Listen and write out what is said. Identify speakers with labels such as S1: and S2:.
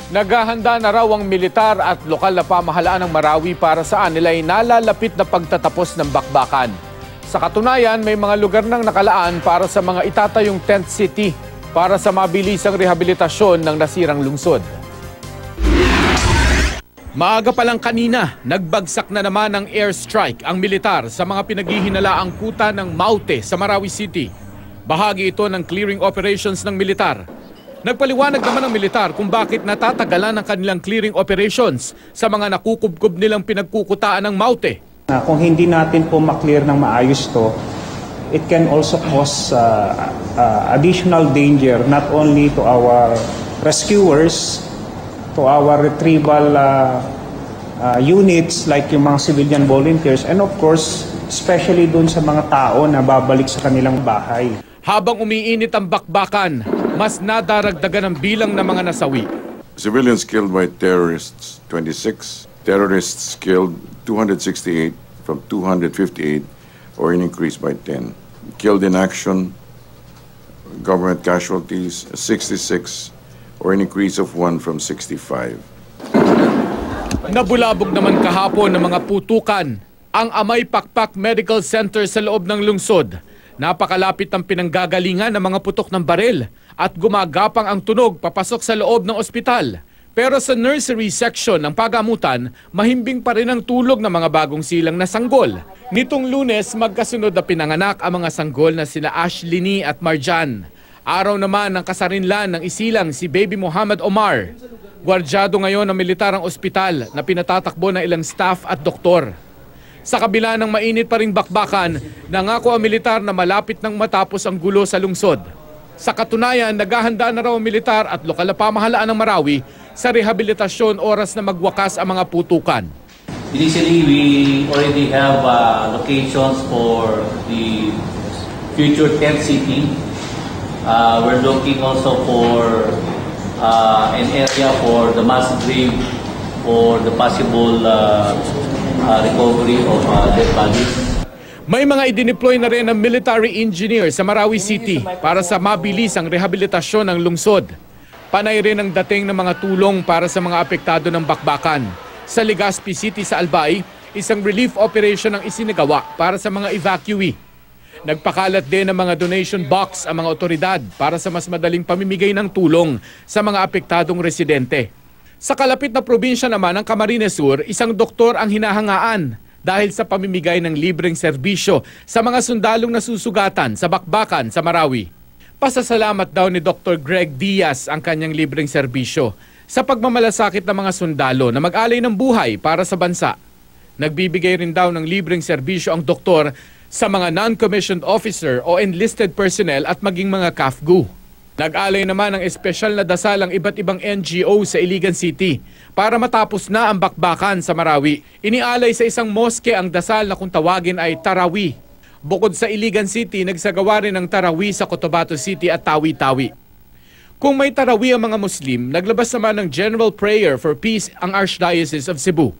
S1: Naghahanda na raw ang militar at lokal na pamahalaan ng Marawi para saan nila ay nalalapit na pagtatapos ng bakbakan. Sa katunayan, may mga lugar nang nakalaan para sa mga itatayong tent city para sa mabilisang rehabilitasyon ng nasirang lungsod. Maaga pa lang kanina, nagbagsak na naman ng airstrike ang militar sa mga pinaghihinalaang kuta ng Maute sa Marawi City. Bahagi ito ng clearing operations ng militar. Nagpaliwanag naman ng militar kung bakit natatagalan ang kanilang clearing operations sa mga nakukubkob nilang pinagkukutaan ng Maute.
S2: Kung hindi natin po maklear ng maayos to, it can also cause additional danger not only to our rescuers, to our retrieval units like yung mga civilian volunteers, and of course, especially dun sa mga tao na babalik sa kanilang bahay.
S1: Habang umiinit ang bakbakan, mas nadaragdagan ang bilang ng mga nasawi.
S3: Civilians killed by terrorists, 26. Terrorists killed, 268 from 258, or an increase by 10. Killed in action, government casualties, 66, or an increase of 1 from 65.
S1: Nabulabog naman kahapon ng mga putukan ang Amay Pakpak Medical Center sa loob ng lungsod. Napakalapit ang pinanggagalingan ng mga putok ng baril at gumagapang ang tunog papasok sa loob ng ospital. Pero sa nursery section ng pagamutan, mahimbing pa rin ang tulog ng mga bagong silang na sanggol. Nitong Lunes, magkasunod na pinanganak ang mga sanggol na sina Ashlini at Marjan. Araw naman ng kasarinlan ng isilang si Baby Muhammad Omar. Gwardyado ngayon ng militar ang ospital na pinatatakbo ng ilang staff at doktor. Sa kabila ng mainit pa ring bakbakan, nangako ang militar na malapit nang matapos ang gulo sa lungsod. Sa katunayan, naghahanda na raw ang militar at lokal na pamahalaan ng Marawi sa rehabilitasyon oras na magwakas ang mga putukan.
S4: Initially, we already have locations for the future tent city. We're looking also for an area for the mass grave for the possible recovery of dead bodies.
S1: May mga idineploy na rin ng military engineer sa Marawi City para sa mabilisang rehabilitasyon ng lungsod. Panay rin ang dating ng mga tulong para sa mga apektado ng bakbakan. Sa Legazpi City sa Albay, isang relief operation ang isinagawa para sa mga evacuee. Nagpakalat din ng mga donation box ang mga otoridad para sa mas madaling pamimigay ng tulong sa mga apektadong residente. Sa kalapit na probinsya naman ng Camarines Sur, isang doktor ang hinahangaan dahil sa pamimigay ng libreng serbisyo sa mga sundalong nasusugatan sa bakbakan sa Marawi. Pasasalamat daw ni Dr. Greg Diaz ang kanyang libreng serbisyo sa pagmamalasakit ng mga sundalo na mag-alay ng buhay para sa bansa. Nagbibigay rin daw ng libreng serbisyo ang doktor sa mga non-commissioned officer o enlisted personnel at maging mga CAFGU. Nag-alay naman ng espesyal na dasal ang iba't ibang NGO sa Iligan City para matapos na ang bakbakan sa Marawi. Inialay sa isang moske ang dasal na kung tawagin ay Tarawi. Bukod sa Iligan City, nagsagawa rin ng Tarawi sa Cotabato City at Tawi-Tawi. Kung may Tarawi ang mga Muslim, naglabas naman ng General Prayer for Peace ang Archdiocese of Cebu.